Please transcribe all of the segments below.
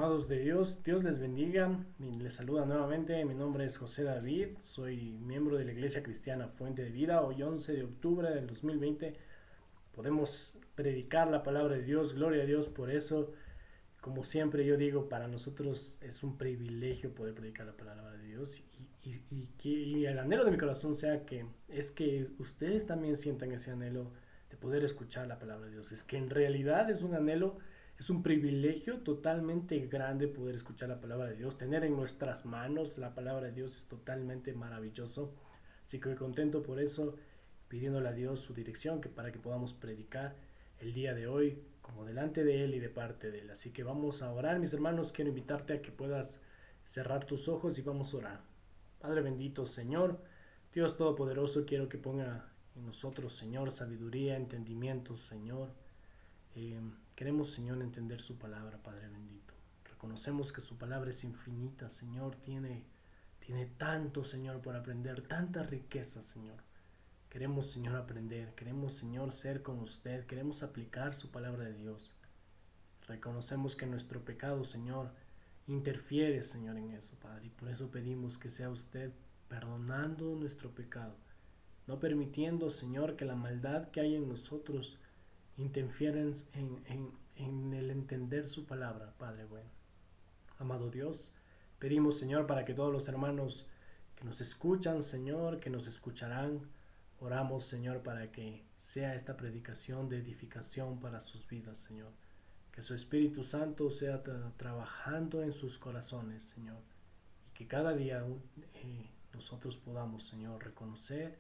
Amados de Dios, Dios les bendiga. Les saluda nuevamente. Mi nombre es José David. Soy miembro de la Iglesia Cristiana Fuente de Vida. Hoy 11 de octubre del 2020 podemos predicar la palabra de Dios. Gloria a Dios por eso. Como siempre yo digo, para nosotros es un privilegio poder predicar la palabra de Dios y el anhelo de mi corazón sea que ustedes también sientan ese anhelo de poder escuchar la palabra de Dios. Es que en realidad es un anhelo, es un privilegio totalmente grande poder escuchar la palabra de Dios, tener en nuestras manos la palabra de Dios es totalmente maravilloso. Así que contento por eso, pidiéndole a Dios su dirección para que podamos predicar el día de hoy como delante de Él y de parte de Él. Así que vamos a orar, mis hermanos. Quiero invitarte a que puedas cerrar tus ojos y vamos a orar. Padre bendito, Señor, Dios Todopoderoso, quiero que ponga en nosotros, Señor, sabiduría, entendimiento, Señor. Queremos, Señor, entender su palabra, Padre bendito. Reconocemos que su palabra es infinita, Señor, tiene tanto, Señor, por aprender, tanta riqueza, Señor. Queremos, Señor, aprender, queremos, Señor, ser como usted, queremos aplicar su palabra de Dios. Reconocemos que nuestro pecado, Señor, interfiere, Señor, en eso, Padre, y por eso pedimos que sea usted perdonando nuestro pecado, no permitiendo, Señor, que la maldad que hay en nosotros interfiera en el entender su palabra, Padre bueno. Amado Dios, pedimos, Señor, para que todos los hermanos que nos escuchan, Señor, que nos escucharán, oramos, Señor, para que sea esta predicación de edificación para sus vidas, Señor. Que su Espíritu Santo sea trabajando en sus corazones, Señor. Y que cada día nosotros podamos, Señor, reconocer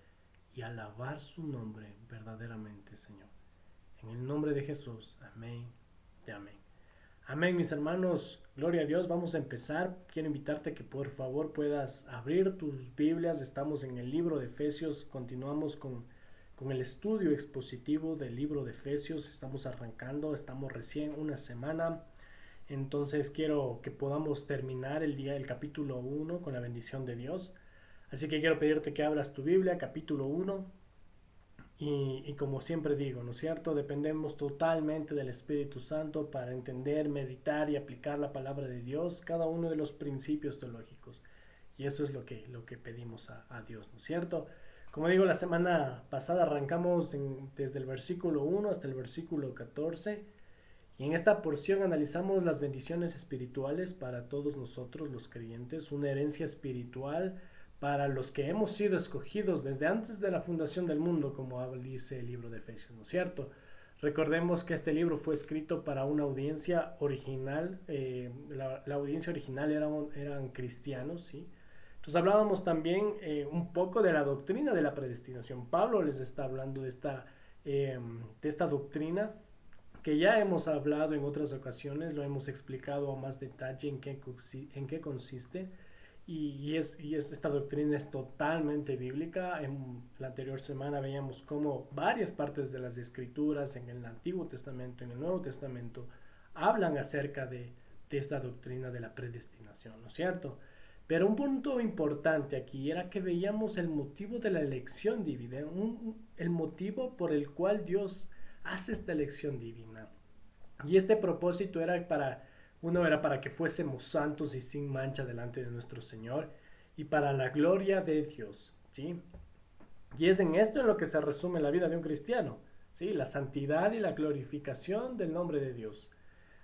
y alabar su nombre verdaderamente, Señor. En el nombre de Jesús, amén y amén. Amén, mis hermanos, gloria a Dios. Vamos a empezar. Quiero invitarte a que por favor puedas abrir tus Biblias. Estamos en el libro de Efesios. Continuamos con el estudio expositivo del libro de Efesios. Estamos arrancando, estamos recién una semana. Entonces quiero que podamos terminar el capítulo 1 con la bendición de Dios. Así que quiero pedirte que abras tu Biblia, capítulo 1. Y como siempre digo, ¿no es cierto? Dependemos totalmente del Espíritu Santo para entender, meditar y aplicar la palabra de Dios, cada uno de los principios teológicos. Y eso es lo que pedimos a Dios, ¿no es cierto? Como digo, la semana pasada arrancamos desde el versículo 1 hasta el versículo 14. Y en esta porción analizamos las bendiciones espirituales para todos nosotros los creyentes, una herencia espiritual para los que hemos sido escogidos desde antes de la fundación del mundo, como dice el libro de Efesios, ¿no es cierto? Recordemos que este libro fue escrito para una audiencia original, la audiencia original eran cristianos, ¿sí? Entonces hablábamos también un poco de la doctrina de la predestinación. Pablo les está hablando de esta doctrina que ya hemos hablado en otras ocasiones, lo hemos explicado a más detalle en qué consiste. Esta doctrina es totalmente bíblica. En la anterior semana veíamos cómo varias partes de las escrituras en el Antiguo Testamento, en el Nuevo Testamento, hablan acerca de esta doctrina de la predestinación, ¿no es cierto? Pero un punto importante aquí era que veíamos el motivo de la elección divina, el motivo por el cual Dios hace esta elección divina. Y este propósito era para que fuésemos santos y sin mancha delante de nuestro Señor y para la gloria de Dios, ¿sí? Y es en esto en lo que se resume la vida de un cristiano, ¿sí? La santidad y la glorificación del nombre de Dios.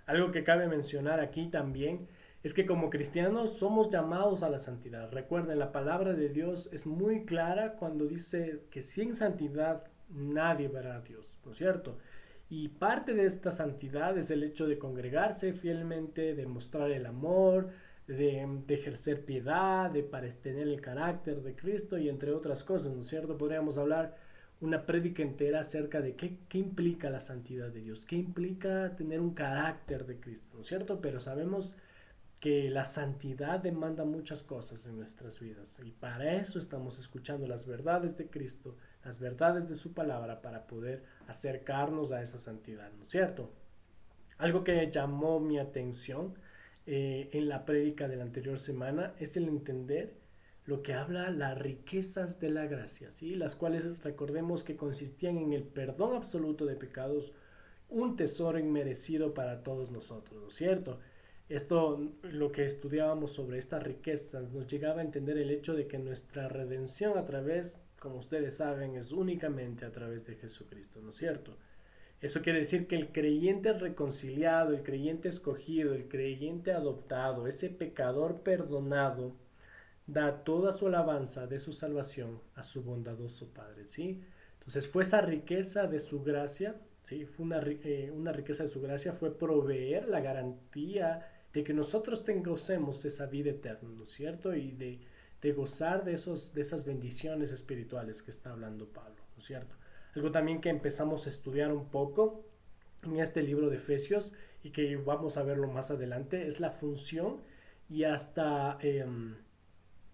Algo que cabe mencionar aquí también es que como cristianos somos llamados a la santidad. Recuerden, la palabra de Dios es muy clara cuando dice que sin santidad nadie verá a Dios, ¿no es cierto? Y parte de esta santidad es el hecho de congregarse fielmente, de mostrar el amor, de ejercer piedad, de tener el carácter de Cristo y entre otras cosas, ¿no es cierto? Podríamos hablar una prédica entera acerca de qué implica la santidad de Dios, qué implica tener un carácter de Cristo, ¿no es cierto? Pero sabemos que la santidad demanda muchas cosas en nuestras vidas y para eso estamos escuchando las verdades de Cristo, las verdades de su palabra para poder acercarnos a esa santidad, ¿no es cierto? Algo que llamó mi atención en la prédica de la anterior semana es el entender lo que habla las riquezas de la gracia, ¿sí? Las cuales recordemos que consistían en el perdón absoluto de pecados, un tesoro inmerecido para todos nosotros, ¿no es cierto? Esto, lo que estudiábamos sobre estas riquezas, nos llegaba a entender el hecho de que nuestra redención a través, como ustedes saben, es únicamente a través de Jesucristo, ¿no es cierto? Eso quiere decir que el creyente reconciliado, el creyente escogido, el creyente adoptado, ese pecador perdonado, da toda su alabanza de su salvación a su bondadoso Padre, ¿sí? Entonces fue esa riqueza de su gracia, ¿sí? Fue una riqueza de su gracia, fue proveer la garantía de que nosotros gocemos esa vida eterna, ¿no es cierto? Y de gozar de esas bendiciones espirituales que está hablando Pablo, ¿no es cierto? Algo también que empezamos a estudiar un poco en este libro de Efesios y que vamos a verlo más adelante es la función y hasta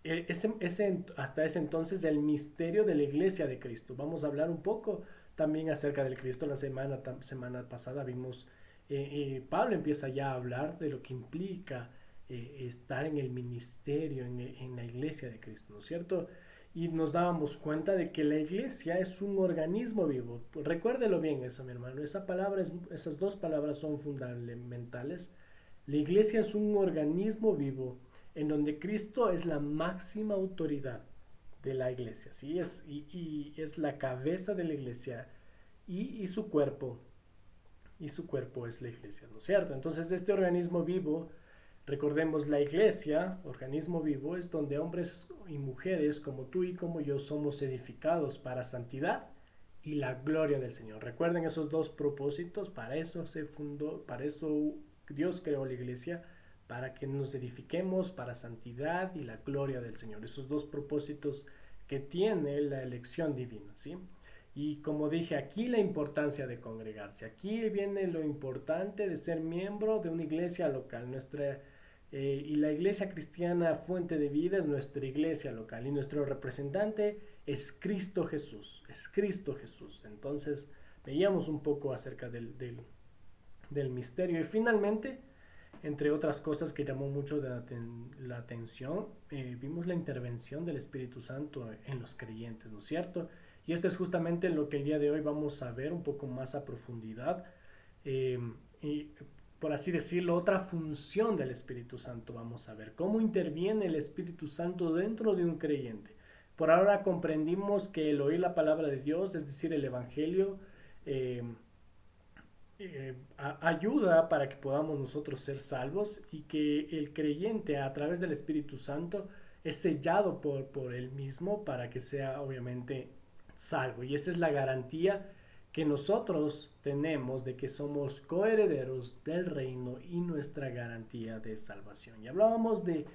ese entonces el misterio de la iglesia de Cristo. Vamos a hablar un poco también acerca del Cristo. La semana pasada vimos, Pablo empieza ya a hablar de lo que implica estar en el ministerio, en la iglesia de Cristo, ¿no es cierto? Y nos dábamos cuenta de que la iglesia es un organismo vivo. Recuérdelo bien eso, mi hermano. Esas dos palabras son fundamentales. La iglesia es un organismo vivo en donde Cristo es la máxima autoridad de la iglesia, ¿sí? Y es la cabeza de la iglesia y su cuerpo es la iglesia, ¿no es cierto? Entonces este organismo vivo, recordemos la iglesia, organismo vivo, es donde hombres y mujeres como tú y como yo somos edificados para santidad y la gloria del Señor. Recuerden esos dos propósitos, para eso se fundó, para eso Dios creó la iglesia, para que nos edifiquemos para santidad y la gloria del Señor. Esos dos propósitos que tiene la elección divina, ¿sí? Y como dije, aquí la importancia de congregarse. Aquí viene lo importante de ser miembro de una iglesia local. Y la iglesia cristiana Fuente de Vida es nuestra iglesia local. Y nuestro representante es Cristo Jesús. Es Cristo Jesús. Entonces, veíamos un poco acerca del misterio. Y finalmente, entre otras cosas que llamó mucho la atención, vimos la intervención del Espíritu Santo en los creyentes, ¿no es cierto? Y esto es justamente lo que el día de hoy vamos a ver un poco más a profundidad. Y por así decirlo, otra función del Espíritu Santo vamos a ver. ¿Cómo interviene el Espíritu Santo dentro de un creyente? Por ahora comprendimos que el oír la palabra de Dios, es decir, el Evangelio, eh, ayuda para que podamos nosotros ser salvos y que el creyente a través del Espíritu Santo es sellado por él mismo para que sea obviamente salvo. Y esa es la garantía que nosotros tenemos de que somos coherederos del reino y nuestra garantía de salvación. Y hablábamos de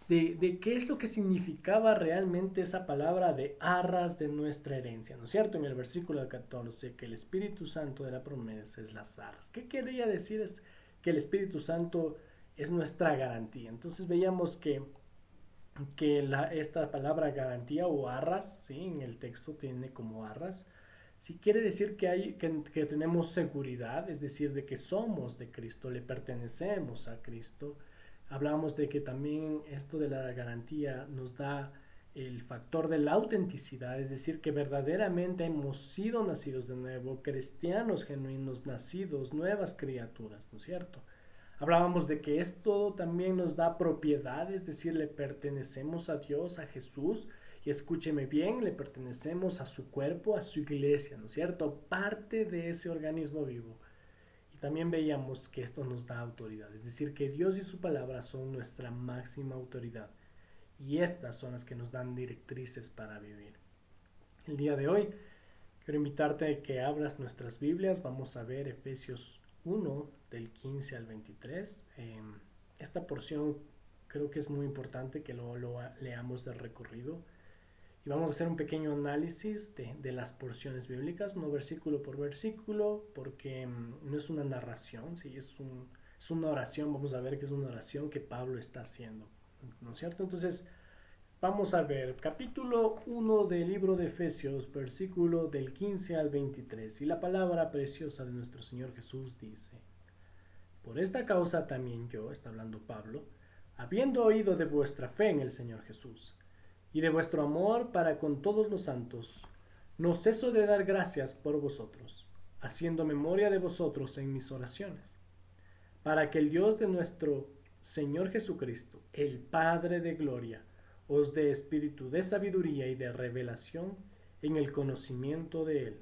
qué es lo que significaba realmente esa palabra de arras de nuestra herencia, ¿no es cierto? En el versículo 14, que el Espíritu Santo de la promesa es las arras. ¿Qué quería decir? Es que el Espíritu Santo es nuestra garantía. Entonces veíamos que esta palabra garantía o arras, ¿sí? En el texto tiene como arras, sí quiere decir que tenemos seguridad, es decir, de que somos de Cristo, le pertenecemos a Cristo. Hablamos de que también esto de la garantía nos da el factor de la autenticidad, es decir, que verdaderamente hemos sido nacidos de nuevo, cristianos genuinos, nacidos, nuevas criaturas, ¿no es cierto? Hablábamos de que esto también nos da propiedad, es decir, le pertenecemos a Dios, a Jesús, y escúcheme bien, le pertenecemos a su cuerpo, a su iglesia, ¿no es cierto? Parte de ese organismo vivo. Y también veíamos que esto nos da autoridad, es decir, que Dios y su palabra son nuestra máxima autoridad. Y estas son las que nos dan directrices para vivir. El día de hoy quiero invitarte a que abras nuestras Biblias. Vamos a ver Efesios 1 del 15 al 23. Esta porción creo que es muy importante que lo leamos de recorrido. Y vamos a hacer un pequeño análisis de las porciones bíblicas, no versículo por versículo, porque no es una narración, ¿sí? Es una oración. Vamos a ver que es una oración que Pablo está haciendo, ¿no es cierto? Entonces, vamos a ver, capítulo 1 del libro de Efesios, versículo del 15 al 23. Y la palabra preciosa de nuestro Señor Jesús dice: Por esta causa también yo, está hablando Pablo, habiendo oído de vuestra fe en el Señor Jesús, y de vuestro amor para con todos los santos, no ceso de dar gracias por vosotros, haciendo memoria de vosotros en mis oraciones, para que el Dios de nuestro Señor Jesucristo, el Padre de gloria, os dé espíritu de sabiduría y de revelación en el conocimiento de Él,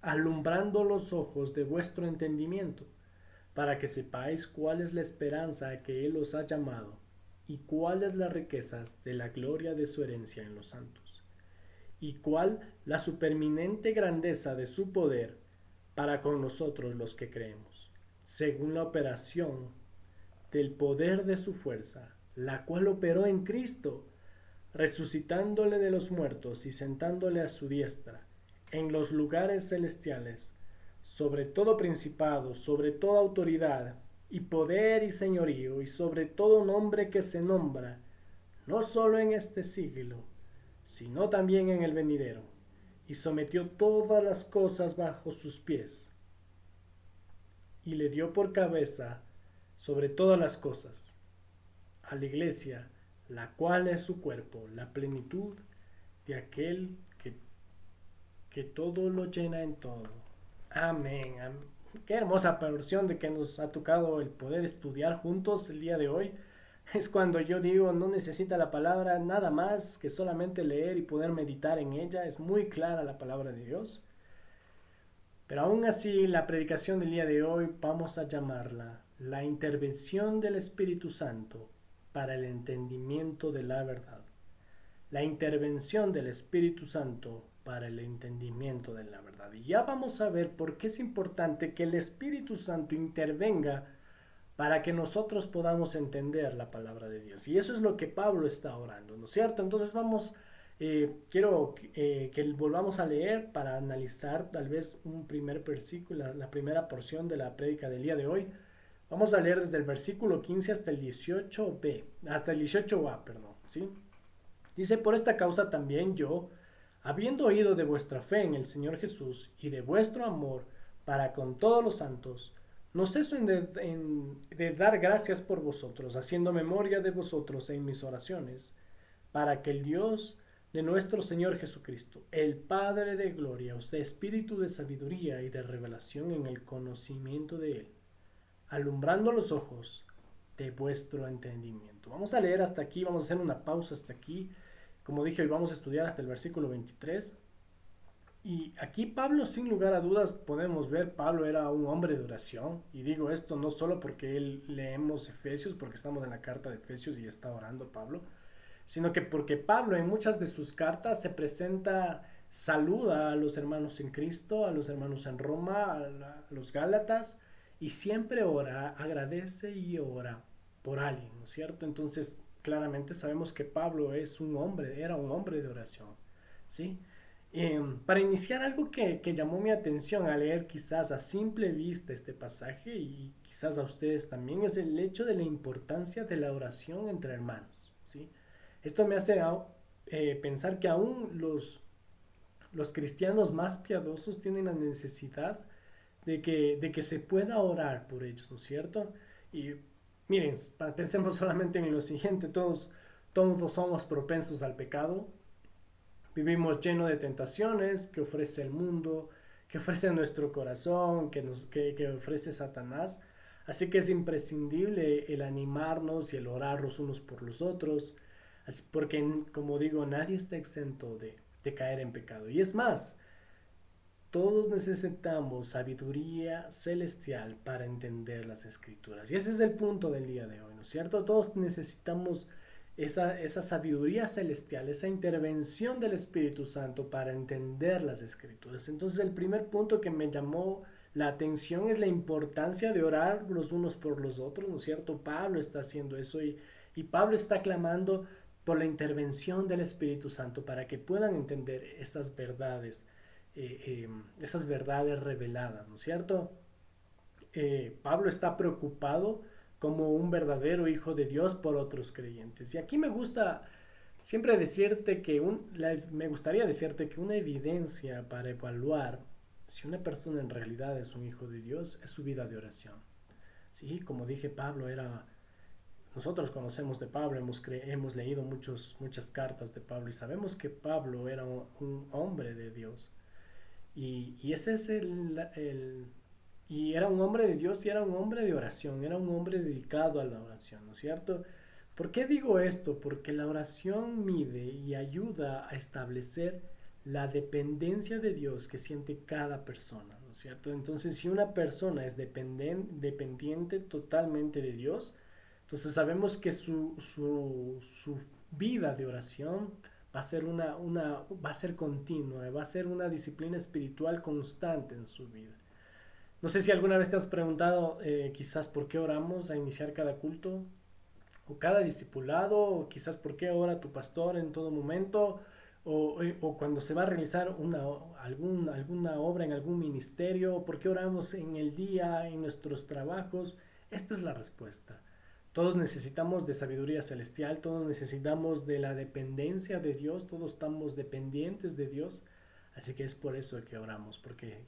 alumbrando los ojos de vuestro entendimiento, para que sepáis cuál es la esperanza a que Él os ha llamado, y cuáles las riquezas de la gloria de su herencia en los santos, y cuál la superminente grandeza de su poder para con nosotros los que creemos, según la operación del poder de su fuerza, la cual operó en Cristo, resucitándole de los muertos y sentándole a su diestra, en los lugares celestiales, sobre todo principado, sobre toda autoridad, y poder y señorío, y sobre todo nombre que se nombra, no solo en este siglo, sino también en el venidero, y sometió todas las cosas bajo sus pies, y le dio por cabeza sobre todas las cosas a la iglesia, la cual es su cuerpo, la plenitud de aquel que todo lo llena en todo. Amén, amén. Qué hermosa porción de que nos ha tocado el poder estudiar juntos el día de hoy. Es cuando yo digo, no necesita la palabra nada más que solamente leer y poder meditar en ella. Es muy clara la palabra de Dios. Pero aún así, la predicación del día de hoy vamos a llamarla la intervención del Espíritu Santo para el entendimiento de la verdad. La intervención del Espíritu Santo para el entendimiento de la verdad. Y ya vamos a ver por qué es importante que el Espíritu Santo intervenga para que nosotros podamos entender la palabra de Dios. Y eso es lo que Pablo está orando, ¿no es cierto? Entonces quiero que volvamos a leer para analizar tal vez un primer versículo, la primera porción de la prédica del día de hoy. Vamos a leer desde el versículo 15 hasta el 18b, hasta el 18a, perdón, ¿sí? Dice, por esta causa también yo, habiendo oído de vuestra fe en el Señor Jesús y de vuestro amor para con todos los santos, no ceso de dar gracias por vosotros, haciendo memoria de vosotros en mis oraciones, para que el Dios de nuestro Señor Jesucristo, el Padre de gloria, os dé espíritu de sabiduría y de revelación en el conocimiento de Él, alumbrando los ojos de vuestro entendimiento. Vamos a leer hasta aquí, vamos a hacer una pausa hasta aquí. Como dije, hoy vamos a estudiar hasta el versículo 23. Y aquí Pablo, sin lugar a dudas, podemos ver, Pablo era un hombre de oración. Y digo esto no solo porque leemos Efesios, porque estamos en la carta de Efesios y está orando Pablo, sino que porque Pablo en muchas de sus cartas se presenta, saluda a los hermanos en Cristo, a los hermanos en Roma, a los Gálatas, y siempre ora, agradece y ora por alguien, ¿no es cierto? Entonces, claramente sabemos que Pablo es un hombre, era un hombre de oración, ¿sí? Para iniciar, algo que llamó mi atención al leer quizás a simple vista este pasaje y quizás a ustedes también es el hecho de la importancia de la oración entre hermanos, ¿sí? Esto me hace pensar que aún los cristianos más piadosos tienen la necesidad de que se pueda orar por ellos, ¿no es cierto? Y miren, pensemos solamente en lo siguiente, todos somos propensos al pecado, vivimos lleno de tentaciones que ofrece el mundo, que ofrece nuestro corazón, que ofrece Satanás. Así que es imprescindible el animarnos y el orar los unos por los otros, porque como digo, nadie está exento de caer en pecado. Y es más, todos necesitamos sabiduría celestial para entender las escrituras. Y ese es el punto del día de hoy, ¿no es cierto? Todos necesitamos esa sabiduría celestial, esa intervención del Espíritu Santo para entender las escrituras. Entonces el primer punto que me llamó la atención es la importancia de orar los unos por los otros, ¿no es cierto? Pablo está haciendo eso y Pablo está clamando por la intervención del Espíritu Santo para que puedan entender estas verdades, esas verdades reveladas, ¿no es cierto? Pablo está preocupado como un verdadero hijo de Dios por otros creyentes. Y aquí me gusta siempre decirte que me gustaría decirte que una evidencia para evaluar si una persona en realidad es un hijo de Dios es su vida de oración. Sí, como dije, nosotros conocemos de Pablo, hemos leído muchas cartas de Pablo y sabemos que Pablo era un hombre de Dios. Y ese es Y era un hombre de Dios y era un hombre de oración, era un hombre dedicado a la oración, ¿no es cierto? ¿Por qué digo esto? Porque la oración mide y ayuda a establecer la dependencia de Dios que siente cada persona, ¿no es cierto? Entonces, si una persona es dependiente totalmente de Dios, entonces sabemos que su vida de oración va a ser va a ser continua, va a ser una disciplina espiritual constante en su vida. No sé si alguna vez te has preguntado quizás por qué oramos a iniciar cada culto o cada discipulado, o quizás por qué ora tu pastor en todo momento, o cuando se va a realizar alguna obra en algún ministerio, o por qué oramos en el día, en nuestros trabajos. Esta es la respuesta. Todos necesitamos de sabiduría celestial, todos necesitamos de la dependencia de Dios, todos estamos dependientes de Dios, así que es por eso que oramos, porque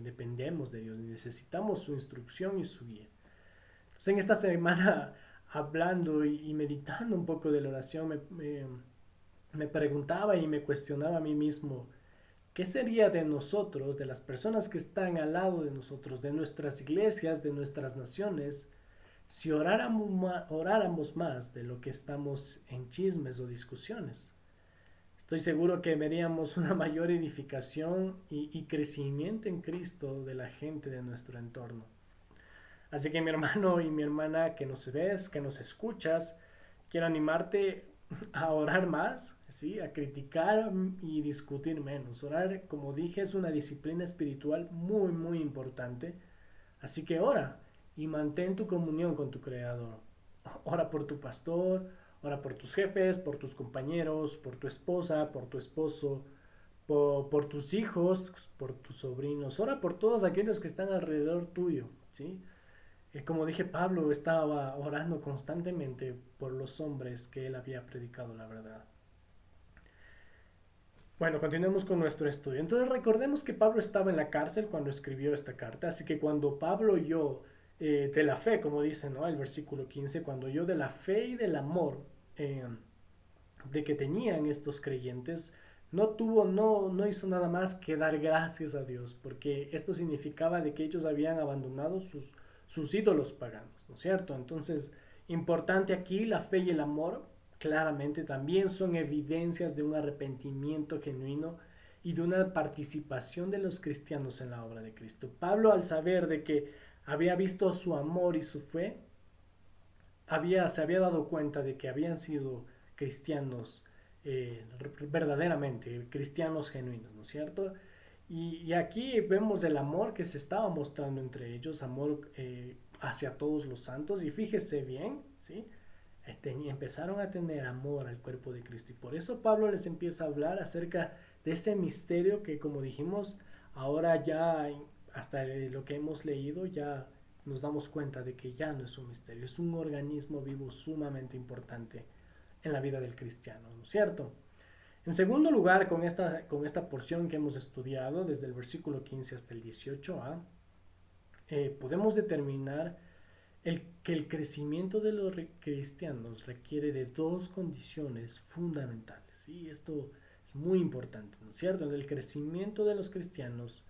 dependemos de Dios, necesitamos su instrucción y su guía. Entonces, en esta semana, hablando y meditando un poco de la oración, me preguntaba y me cuestionaba a mí mismo, ¿qué sería de nosotros, de las personas que están al lado de nosotros, de nuestras iglesias, de nuestras naciones, si oráramos más de lo que estamos en chismes o discusiones? Estoy seguro que veríamos una mayor edificación y crecimiento en Cristo de la gente de nuestro entorno. Así que mi hermano y mi hermana que nos ves, que nos escuchas, quiero animarte a orar más, ¿sí? A criticar y discutir menos. Orar, como dije, es una disciplina espiritual muy, muy importante. Así que ora y mantén tu comunión con tu Creador. Ora por tu pastor, ora por tus jefes, por tus compañeros, por tu esposa, por tu esposo, por tus hijos, por tus sobrinos. Ora por todos aquellos que están alrededor tuyo, ¿sí? Como dije, Pablo estaba orando constantemente por los hombres que él había predicado la verdad. Bueno, continuemos con nuestro estudio. Entonces recordemos que Pablo estaba en la cárcel cuando escribió esta carta, así que cuando Pablo oyó de la fe, como dice, ¿no? El versículo 15, cuando oyó de la fe y del amor de que tenían estos creyentes, no hizo nada más que dar gracias a Dios, porque esto significaba de que ellos habían abandonado sus ídolos paganos, ¿no es cierto? Entonces, importante aquí, la fe y el amor claramente también son evidencias de un arrepentimiento genuino y de una participación de los cristianos en la obra de Cristo. Pablo, al saber de que había visto su amor y su fe, se había dado cuenta de que habían sido cristianos verdaderamente, cristianos genuinos, ¿no es cierto? Y aquí vemos el amor que se estaba mostrando entre ellos, amor hacia todos los santos, y fíjese bien, ¿sí? Empezaron a tener amor al cuerpo de Cristo, y por eso Pablo les empieza a hablar acerca de ese misterio que, como dijimos, ahora ya hasta lo que hemos leído ya nos damos cuenta de que ya no es un misterio, es un organismo vivo sumamente importante en la vida del cristiano, ¿no es cierto? En segundo lugar, con esta porción que hemos estudiado, desde el versículo 15 hasta el 18a, podemos determinar que el crecimiento de los cristianos requiere de dos condiciones fundamentales. Y esto es muy importante, ¿no es cierto? El crecimiento de los cristianos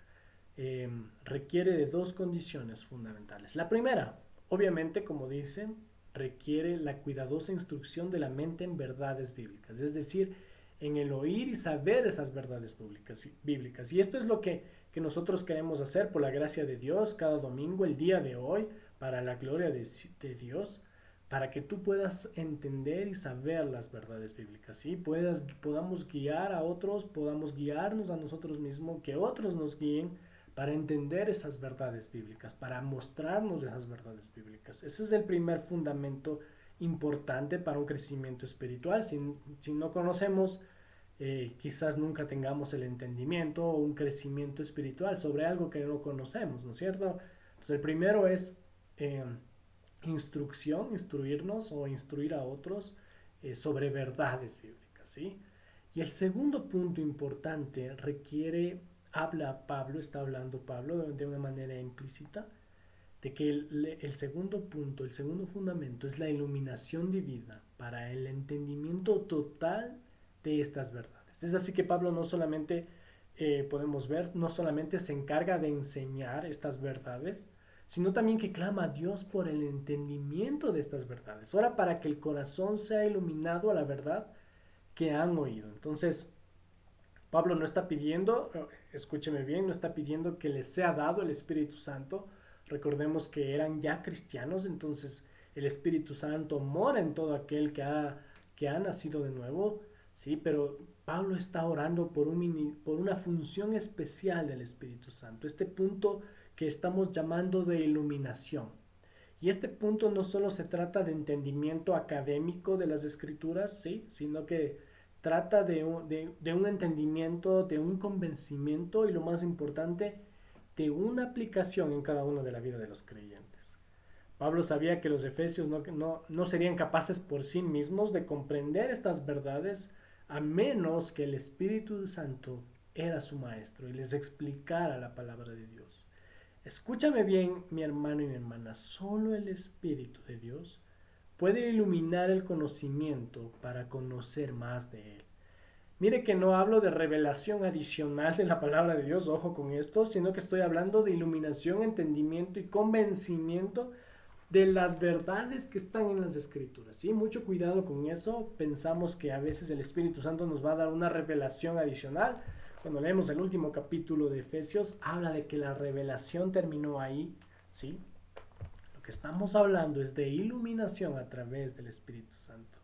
requiere de dos condiciones fundamentales. La primera, obviamente, como dicen, requiere la cuidadosa instrucción de la mente en verdades bíblicas, es decir, en el oír y saber esas verdades bíblicas. Y esto es lo que nosotros queremos hacer por la gracia de Dios cada domingo, el día de hoy, para la gloria de Dios, para que tú puedas entender y saber las verdades bíblicas, ¿sí? Podamos guiar a otros, podamos guiarnos a nosotros mismos, que otros nos guíen para entender esas verdades bíblicas, para mostrarnos esas verdades bíblicas. Ese es el primer fundamento importante para un crecimiento espiritual. Si no conocemos, quizás nunca tengamos el entendimiento o un crecimiento espiritual sobre algo que no conocemos, ¿no es cierto? Entonces el primero es eh, instruirnos o instruir a otros sobre verdades bíblicas, ¿sí? Y el segundo punto importante está hablando Pablo de una manera implícita, de que el segundo punto, el segundo fundamento es la iluminación divina para el entendimiento total de estas verdades. Es así que Pablo no solamente podemos ver, no solamente se encarga de enseñar estas verdades, sino también que clama a Dios por el entendimiento de estas verdades. Ora para que el corazón sea iluminado a la verdad que han oído. Entonces, Pablo no está pidiendo, escúcheme bien, no está pidiendo que les sea dado el Espíritu Santo. Recordemos que eran ya cristianos, entonces el Espíritu Santo mora en todo aquel que ha nacido de nuevo, ¿sí? Pero Pablo está orando por una función especial del Espíritu Santo, este punto que estamos llamando de iluminación. Y este punto no solo se trata de entendimiento académico de las escrituras, ¿sí? Sino que trata de un entendimiento, de un convencimiento y lo más importante, de una aplicación en cada uno de la vida de los creyentes. Pablo sabía que los efesios no serían capaces por sí mismos de comprender estas verdades a menos que el Espíritu Santo era su maestro y les explicara la palabra de Dios. Escúchame bien, mi hermano y mi hermana, solo el Espíritu de Dios puede iluminar el conocimiento para conocer más de Él. Mire que no hablo de revelación adicional de la palabra de Dios, ojo con esto, sino que estoy hablando de iluminación, entendimiento y convencimiento de las verdades que están en las escrituras. ¿Sí? Mucho cuidado con eso. Pensamos que a veces el Espíritu Santo nos va a dar una revelación adicional. Cuando leemos el último capítulo de Efesios, habla de que la revelación terminó ahí. ¿Sí? Lo que estamos hablando es de iluminación a través del Espíritu Santo.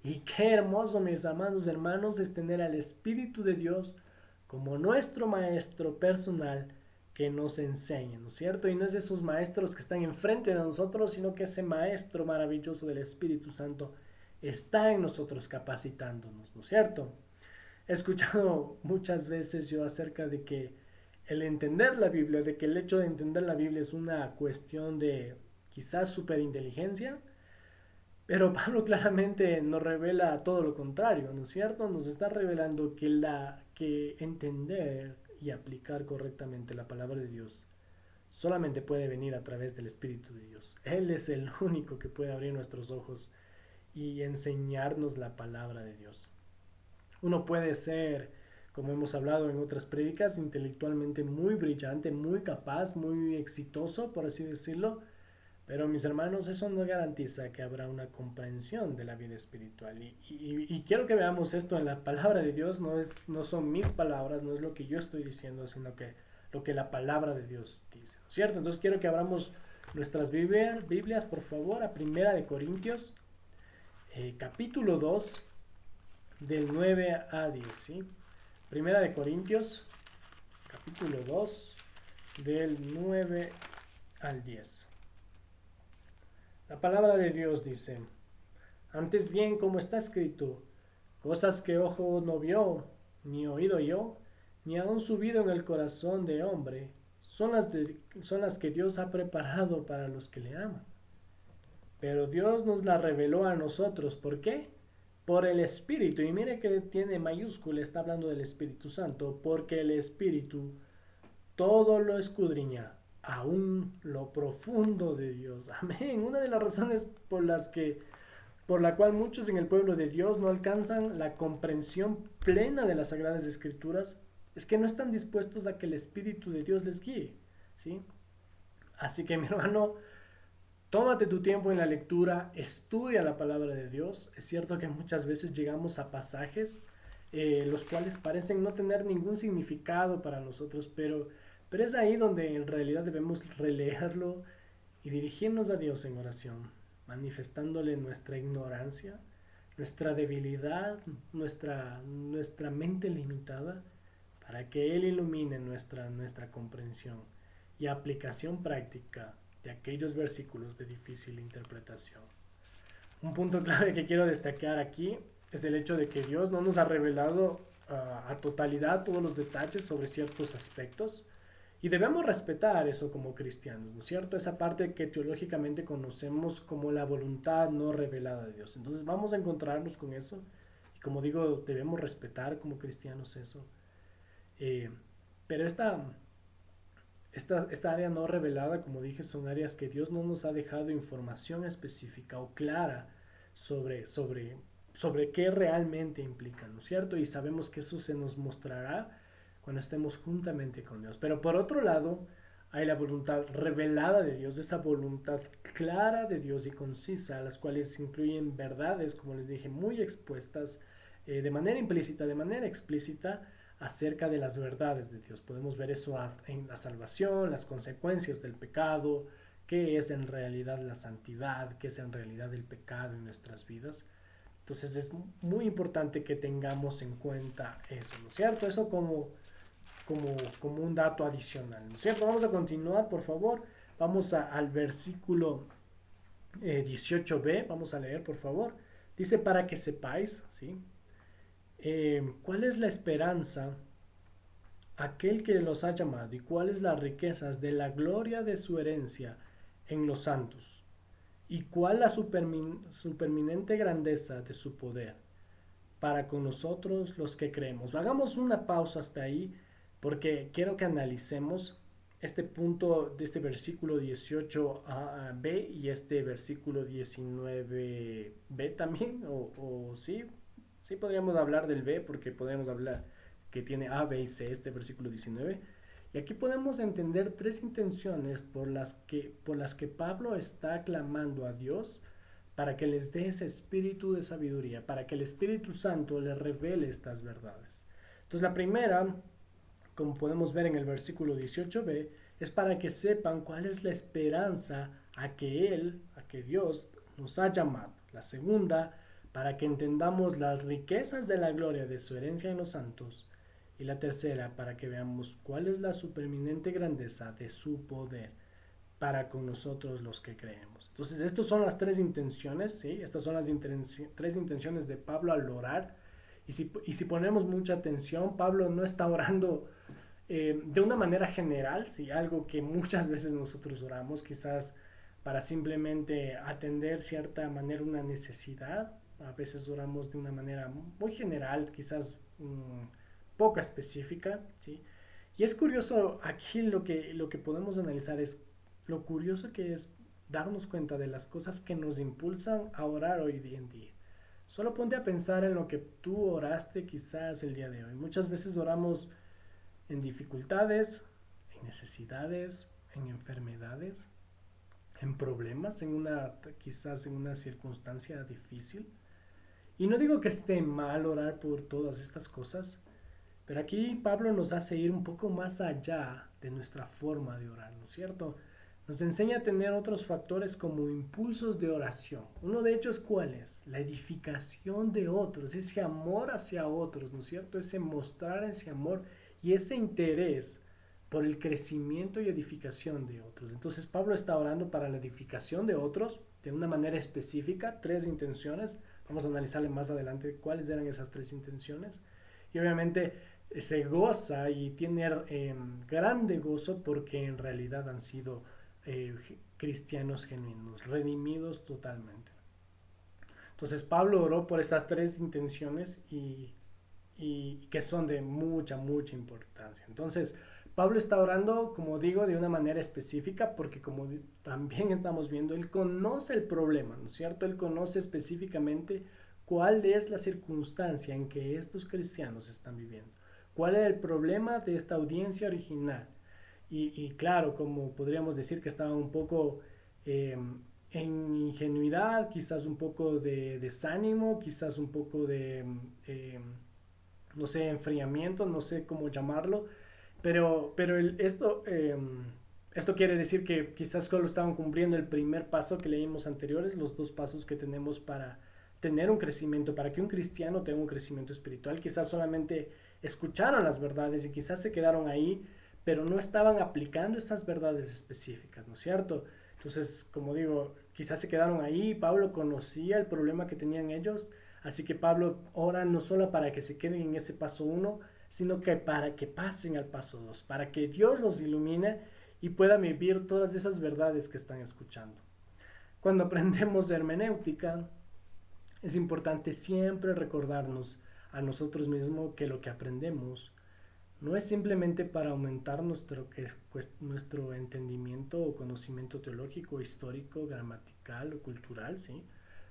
Y qué hermoso, mis amados hermanos, es tener al Espíritu de Dios como nuestro maestro personal que nos enseña, ¿no es cierto? Y no es de esos maestros que están enfrente de nosotros, sino que ese maestro maravilloso del Espíritu Santo está en nosotros capacitándonos, ¿no es cierto? He escuchado muchas veces yo acerca de que el entender la Biblia, de que el hecho de entender la Biblia es una cuestión de quizás superinteligencia, pero Pablo claramente nos revela todo lo contrario, ¿no es cierto? Nos está revelando que entender y aplicar correctamente la palabra de Dios solamente puede venir a través del Espíritu de Dios. Él es el único que puede abrir nuestros ojos y enseñarnos la palabra de Dios. Uno puede ser, como hemos hablado en otras prédicas, intelectualmente muy brillante, muy capaz, muy exitoso, por así decirlo, pero mis hermanos, eso no garantiza que habrá una comprensión de la vida espiritual. Y quiero que veamos esto en la palabra de Dios, no son mis palabras, no es lo que yo estoy diciendo, sino que lo que la palabra de Dios dice, ¿no es cierto? Entonces quiero que abramos nuestras Biblias, por favor, a Primera de Corintios, capítulo 2, del 9 a 10, ¿sí? Primera de Corintios, capítulo 2, del 9 al 10. La palabra de Dios dice: antes bien, como está escrito, cosas que ojo no vio, ni oído yo, ni aun subido en el corazón de hombre, son las que Dios ha preparado para los que le aman. Pero Dios nos la reveló a nosotros. ¿Por qué? Por el Espíritu. Y mire que tiene mayúscula, está hablando del Espíritu Santo, porque el Espíritu todo lo escudriña, aún lo profundo de Dios. Amén. Una de las razones por la cual muchos en el pueblo de Dios no alcanzan la comprensión plena de las Sagradas Escrituras es que no están dispuestos a que el Espíritu de Dios les guíe, ¿sí? Así que mi hermano, tómate tu tiempo en la lectura, estudia la palabra de Dios. Es cierto que muchas veces llegamos a pasajes los cuales parecen no tener ningún significado para nosotros, pero es ahí donde en realidad debemos releerlo y dirigirnos a Dios en oración, manifestándole nuestra ignorancia, nuestra debilidad, nuestra mente limitada, para que Él ilumine nuestra comprensión y aplicación práctica de aquellos versículos de difícil interpretación. Un punto clave que quiero destacar aquí es el hecho de que Dios no nos ha revelado a totalidad todos los detalles sobre ciertos aspectos y debemos respetar eso como cristianos, ¿no es cierto? Esa parte que teológicamente conocemos como la voluntad no revelada de Dios. Entonces vamos a encontrarnos con eso y como digo, debemos respetar como cristianos eso. Eh, pero esta área no revelada, como dije, son áreas que Dios no nos ha dejado información específica o clara sobre qué realmente implican, ¿no es cierto? Y sabemos que eso se nos mostrará cuando estemos juntamente con Dios. Pero por otro lado, hay la voluntad revelada de Dios, esa voluntad clara de Dios y concisa, las cuales incluyen verdades, como les dije, muy expuestas, de manera implícita, de manera explícita, acerca de las verdades de Dios. Podemos ver eso en la salvación, las consecuencias del pecado, qué es en realidad la santidad, qué es en realidad el pecado en nuestras vidas. Entonces es muy importante que tengamos en cuenta eso, ¿no es cierto? Eso como un dato adicional, ¿no es cierto? Vamos a continuar, por favor. Vamos al versículo 18b, vamos a leer, por favor. Dice, para que sepáis, ¿sí? ¿Cuál es la esperanza aquel que los ha llamado y cuáles las riquezas de la gloria de su herencia en los santos? ¿Y cuál la superminente grandeza de su poder para con nosotros los que creemos? Hagamos una pausa hasta ahí porque quiero que analicemos este punto de este versículo 18b y este versículo 19b también, o sí, sí podríamos hablar del b porque podríamos hablar que tiene a, b y c este versículo 19. Y aquí podemos entender tres intenciones por las que Pablo está clamando a Dios para que les dé ese espíritu de sabiduría, para que el Espíritu Santo les revele estas verdades. Entonces la primera, como podemos ver en el versículo 18b, es para que sepan cuál es la esperanza a que Dios nos ha llamado. La segunda, para que entendamos las riquezas de la gloria de su herencia en los santos. Y la tercera, para que veamos cuál es la supereminente grandeza de su poder para con nosotros los que creemos. Entonces, estas son las tres intenciones, ¿sí? Estas son las tres intenciones de Pablo al orar. Y si ponemos mucha atención, Pablo no está orando de una manera general, ¿sí? Algo que muchas veces nosotros oramos, quizás para simplemente atender cierta manera una necesidad. A veces oramos de una manera muy general, quizás poco específica, ¿sí? Y es curioso, aquí lo que podemos analizar es lo curioso que es darnos cuenta de las cosas que nos impulsan a orar hoy en día. Solo ponte a pensar en lo que tú oraste quizás el día de hoy. Muchas veces oramos en dificultades, en necesidades, en enfermedades, en problemas, quizás en una circunstancia difícil. Y no digo que esté mal orar por todas estas cosas, pero aquí Pablo nos hace ir un poco más allá de nuestra forma de orar, ¿no es cierto? Nos enseña a tener otros factores como impulsos de oración. Uno de ellos, ¿cuál es? La edificación de otros, ese amor hacia otros, ¿no es cierto? Ese mostrar ese amor y ese interés por el crecimiento y edificación de otros. Entonces Pablo está orando para la edificación de otros de una manera específica, tres intenciones. Vamos a analizarle más adelante cuáles eran esas tres intenciones. Y obviamente se goza y tiene grande gozo porque en realidad han sido cristianos genuinos, redimidos totalmente. Entonces Pablo oró por estas tres intenciones y que son de mucha, mucha importancia. Entonces Pablo está orando, como digo, de una manera específica porque como también estamos viendo, él conoce el problema, ¿no es cierto? Él conoce específicamente cuál es la circunstancia en que estos cristianos están viviendo. ¿Cuál es el problema de esta audiencia original? Y claro, como podríamos decir que estaban un poco en ingenuidad, quizás un poco de desánimo, quizás un poco de, no sé, enfriamiento, no sé cómo llamarlo, pero esto quiere decir que quizás solo estaban cumpliendo el primer paso que leímos anteriores, los dos pasos que tenemos para tener un crecimiento, para que un cristiano tenga un crecimiento espiritual. Quizás solamente escucharon las verdades y quizás se quedaron ahí, pero no estaban aplicando estas verdades específicas, ¿no es cierto? Entonces, como digo, quizás se quedaron ahí, Pablo conocía el problema que tenían ellos, así que Pablo ora no solo para que se queden en ese paso 1, sino que para que pasen al paso 2, para que Dios los ilumine y puedan vivir todas esas verdades que están escuchando. Cuando aprendemos hermenéutica, es importante siempre recordarnos a nosotros mismos que lo que aprendemos no es simplemente para aumentar nuestro entendimiento o conocimiento teológico, histórico, gramatical o cultural, ¿sí?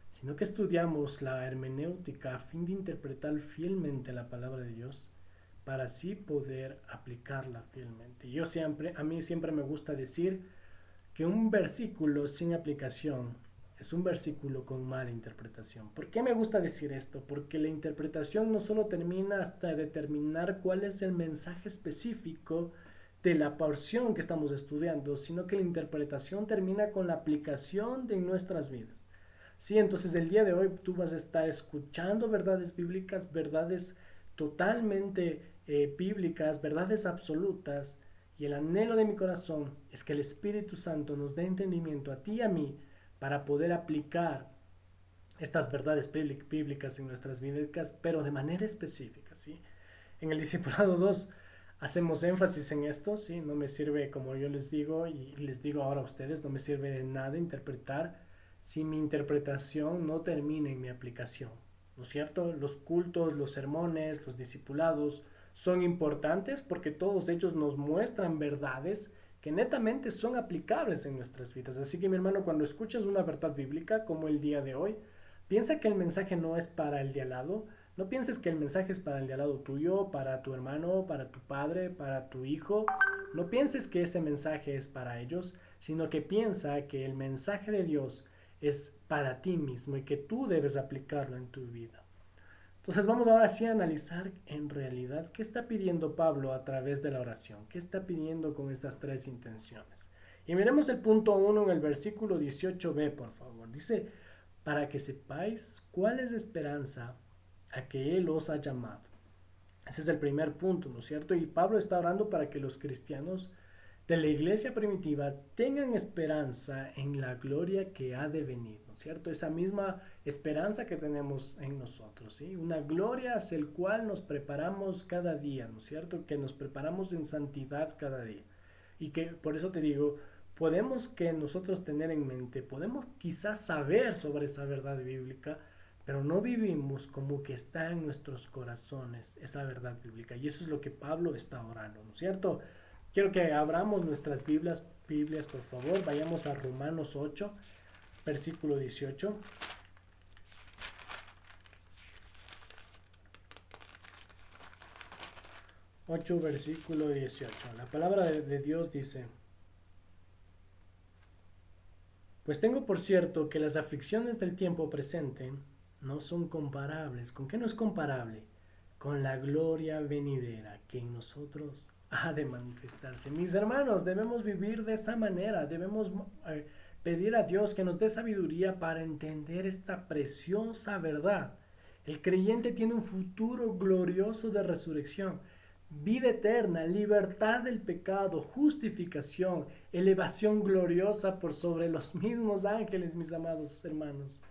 Sino que estudiamos la hermenéutica a fin de interpretar fielmente la palabra de Dios para así poder aplicarla fielmente. A mí siempre me gusta decir que un versículo sin aplicación es un versículo con mala interpretación. ¿Por qué me gusta decir esto? Porque la interpretación no solo termina hasta determinar cuál es el mensaje específico de la porción que estamos estudiando, sino que la interpretación termina con la aplicación de nuestras vidas. Sí, entonces el día de hoy tú vas a estar escuchando verdades bíblicas, verdades totalmente bíblicas, verdades absolutas, y el anhelo de mi corazón es que el Espíritu Santo nos dé entendimiento a ti y a mí para poder aplicar estas verdades bíblicas en nuestras vidas, pero de manera específica, ¿sí? En el Discipulado 2 hacemos énfasis en esto, ¿sí? No me sirve, como yo les digo, y les digo ahora a ustedes, no me sirve de nada interpretar si mi interpretación no termina en mi aplicación, ¿no es cierto? Los cultos, los sermones, los discipulados son importantes porque todos ellos nos muestran verdades que netamente son aplicables en nuestras vidas. Así que mi hermano, cuando escuchas una verdad bíblica como el día de hoy, piensa que el mensaje no es para el de al lado, no pienses que el mensaje es para el de al lado tuyo, para tu hermano, para tu padre, para tu hijo. No pienses que ese mensaje es para ellos, sino que piensa que el mensaje de Dios es para ti mismo y que tú debes aplicarlo en tu vida. Entonces vamos ahora sí a analizar en realidad qué está pidiendo Pablo a través de la oración, qué está pidiendo con estas tres intenciones. Y miremos el punto 1 en el versículo 18b, por favor. Dice, para que sepáis cuál es la esperanza a que Él os ha llamado. Ese es el primer punto, ¿no es cierto? Y Pablo está orando para que los cristianos de la iglesia primitiva tengan esperanza en la gloria que ha de venir, ¿no es cierto? Esa misma esperanza que tenemos en nosotros, ¿sí? Una gloria hacia el cual nos preparamos cada día, ¿no es cierto? Que nos preparamos en santidad cada día. Y que por eso te digo, podemos que nosotros tener en mente, podemos quizás saber sobre esa verdad bíblica, pero no vivimos como que está en nuestros corazones esa verdad bíblica. Y eso es lo que Pablo está orando, ¿no es cierto? Quiero que abramos nuestras Biblias, por favor. Vayamos a Romanos 8, versículo 18. 8, versículo 18. La palabra de Dios dice, pues tengo por cierto que las aflicciones del tiempo presente no son comparables. ¿Con qué no es comparable? Con la gloria venidera que en nosotros ha de manifestarse. Mis hermanos, debemos vivir de esa manera, debemos pedir a Dios que nos dé sabiduría para entender esta preciosa verdad. El creyente tiene un futuro glorioso de resurrección, vida eterna, libertad del pecado, justificación, elevación gloriosa por sobre los mismos ángeles, mis amados hermanos.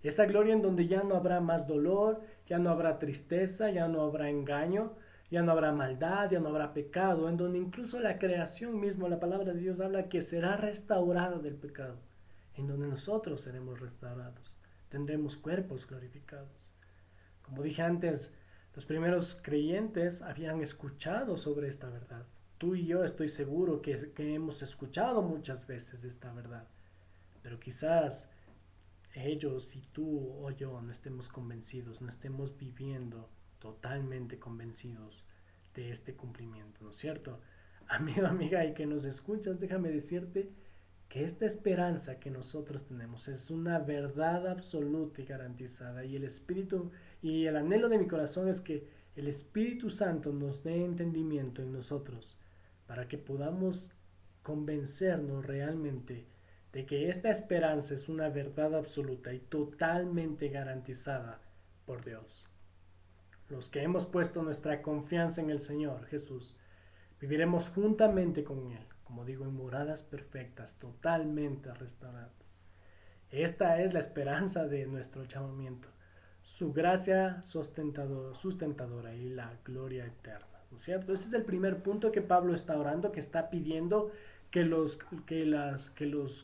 Esa gloria en donde ya no habrá más dolor, ya no habrá tristeza, ya no habrá engaño, ya no habrá maldad, ya no habrá pecado, en donde incluso la creación misma, la palabra de Dios habla que será restaurada del pecado, en donde nosotros seremos restaurados, tendremos cuerpos glorificados. Como dije antes, los primeros creyentes habían escuchado sobre esta verdad. Tú y yo estoy seguro que hemos escuchado muchas veces esta verdad, pero quizás ellos y tú o yo no estemos convencidos, no estemos viviendo totalmente convencidos de este cumplimiento, ¿no es cierto? Amigo, amiga, y que nos escuchas, déjame decirte que esta esperanza que nosotros tenemos es una verdad absoluta y garantizada, y el Espíritu y el anhelo de mi corazón es que el Espíritu Santo nos dé entendimiento en nosotros para que podamos convencernos realmente de que esta esperanza es una verdad absoluta y totalmente garantizada por Dios. Los que hemos puesto nuestra confianza en el Señor Jesús, viviremos juntamente con Él, como digo, en moradas perfectas, totalmente restauradas. Esta es la esperanza de nuestro llamamiento, su gracia sustentadora y la gloria eterna, ¿no es cierto? Ese es el primer punto que Pablo está orando, que está pidiendo que los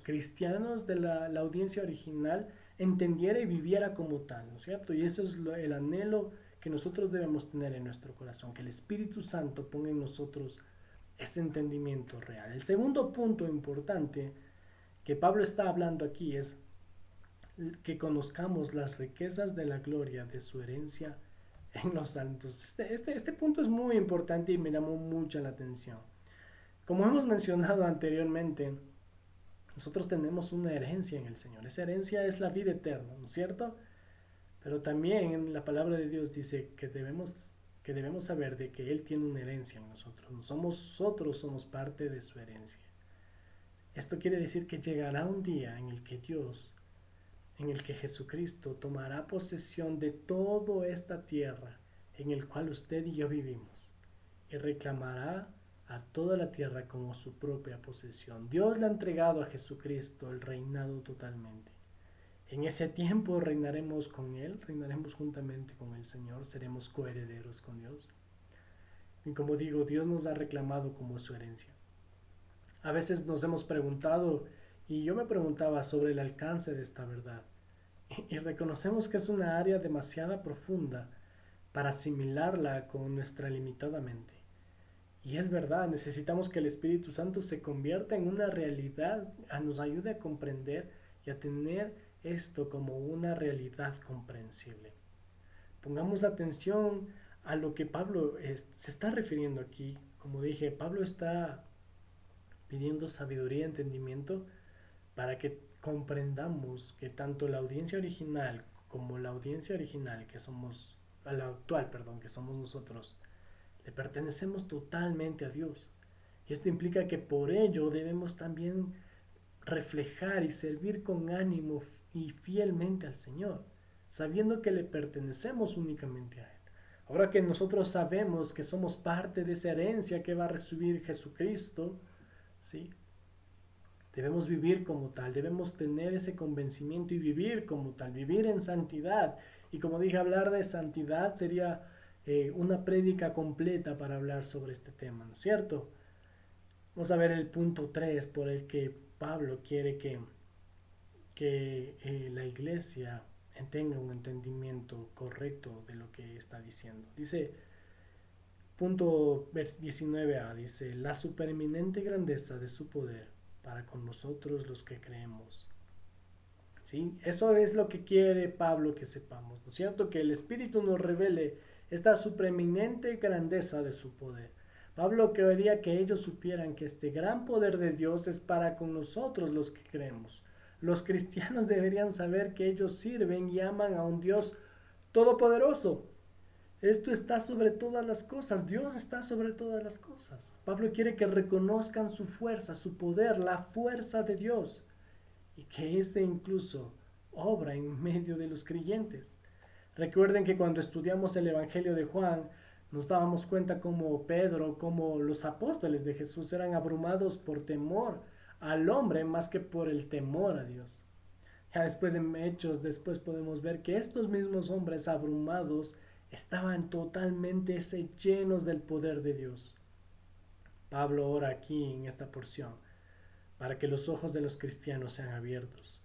cristianos de la audiencia original entendiera y viviera como tal, ¿no es cierto? Y eso es el anhelo que nosotros debemos tener en nuestro corazón, que el Espíritu Santo ponga en nosotros este entendimiento real. El segundo punto importante que Pablo está hablando aquí es que conozcamos las riquezas de la gloria de su herencia en los santos. Este punto es muy importante y me llamó mucho la atención. Como hemos mencionado anteriormente, nosotros tenemos una herencia en el Señor. Esa herencia es la vida eterna, ¿no es cierto? Pero también la palabra de Dios dice que debemos saber de que Él tiene una herencia en nosotros. Nosotros somos parte de su herencia. Esto quiere decir que llegará un día en el que en el que Jesucristo tomará posesión de toda esta tierra en el cual usted y yo vivimos y reclamará a toda la tierra como su propia posesión. Dios le ha entregado a Jesucristo el reinado totalmente. En ese tiempo reinaremos con Él, reinaremos juntamente con el Señor, seremos coherederos con Dios. Y como digo, Dios nos ha reclamado como su herencia. A veces nos hemos preguntado, y yo me preguntaba sobre el alcance de esta verdad, y reconocemos que es una área demasiado profunda para asimilarla con nuestra limitada mente. Y es verdad, necesitamos que el Espíritu Santo se convierta en una realidad, nos ayude a comprender y a tener esto como una realidad comprensible. Pongamos atención a lo que Pablo se está refiriendo aquí. Como dije, Pablo está pidiendo sabiduría y entendimiento para que comprendamos que tanto la audiencia original como la audiencia original que somos, a la actual, perdón, que somos nosotros, le pertenecemos totalmente a Dios. Y esto implica que por ello debemos también reflejar y servir con ánimo y fielmente al Señor, sabiendo que le pertenecemos únicamente a Él. Ahora que nosotros sabemos que somos parte de esa herencia que va a recibir Jesucristo, ¿sí? Debemos vivir como tal, debemos tener ese convencimiento y vivir como tal, vivir en santidad. Y como dije, hablar de santidad sería una prédica completa para hablar sobre este tema, ¿no es cierto? Vamos a ver el punto 3 por el que Pablo quiere que la iglesia tenga un entendimiento correcto de lo que está diciendo. Dice, punto 19a, dice, la supereminente grandeza de su poder para con nosotros los que creemos. ¿Sí? Eso es lo que quiere Pablo que sepamos, ¿no es cierto? Que el Espíritu nos revele esta supreeminente grandeza de su poder. Pablo quería que ellos supieran que este gran poder de Dios es para con nosotros los que creemos. Los cristianos deberían saber que ellos sirven y aman a un Dios todopoderoso. Esto está sobre todas las cosas, Dios está sobre todas las cosas. Pablo quiere que reconozcan su fuerza, su poder, la fuerza de Dios, y que éste incluso obra en medio de los creyentes. Recuerden que cuando estudiamos el Evangelio de Juan, nos dábamos cuenta como Pedro, como los apóstoles de Jesús eran abrumados por temor al hombre más que por el temor a Dios. Ya después en Hechos, después podemos ver que estos mismos hombres abrumados estaban totalmente llenos del poder de Dios. Pablo ora aquí en esta porción para que los ojos de los cristianos sean abiertos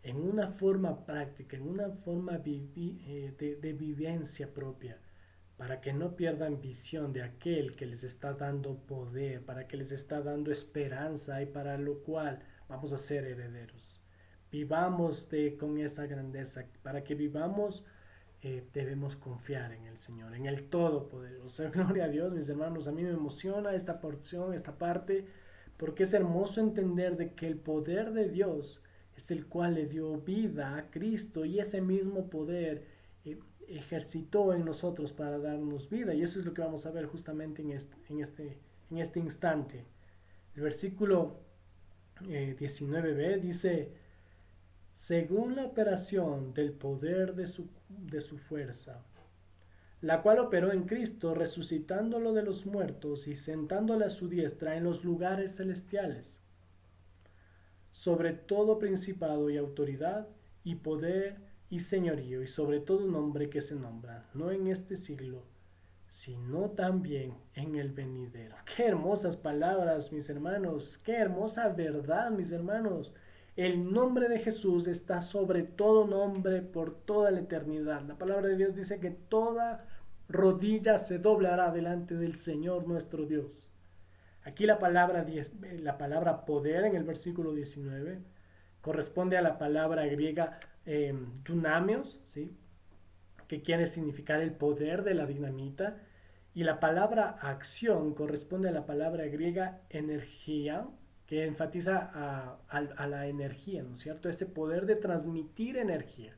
en una forma práctica, en una forma de vivencia propia, para que no pierdan visión de aquel que les está dando poder, para que les está dando esperanza y para lo cual vamos a ser herederos. Vivamos con esa grandeza, para que vivamos debemos confiar en el Señor, en el Todopoderoso. Gloria a Dios, mis hermanos, a mí me emociona esta porción, esta parte, porque es hermoso entender de que el poder de Dios es el cual le dio vida a Cristo y ese mismo poder ejercitó en nosotros para darnos vida. Y eso es lo que vamos a ver justamente en este instante. El versículo 19b dice, según la operación del poder de su fuerza, la cual operó en Cristo, resucitándolo de los muertos y sentándole a su diestra en los lugares celestiales, sobre todo principado y autoridad y poder y señorío, y sobre todo nombre que se nombra, no en este siglo, sino también en el venidero. Qué hermosas palabras, mis hermanos, qué hermosa verdad, mis hermanos. El nombre de Jesús está sobre todo nombre por toda la eternidad. La palabra de Dios dice que toda rodilla se doblará delante del Señor nuestro Dios. Aquí la palabra poder en el versículo 19 corresponde a la palabra griega dunamios, ¿sí? que quiere significar el poder de la dinamita, y la palabra acción corresponde a la palabra griega energía, que enfatiza a la energía, ¿no es cierto? Ese poder de transmitir energía.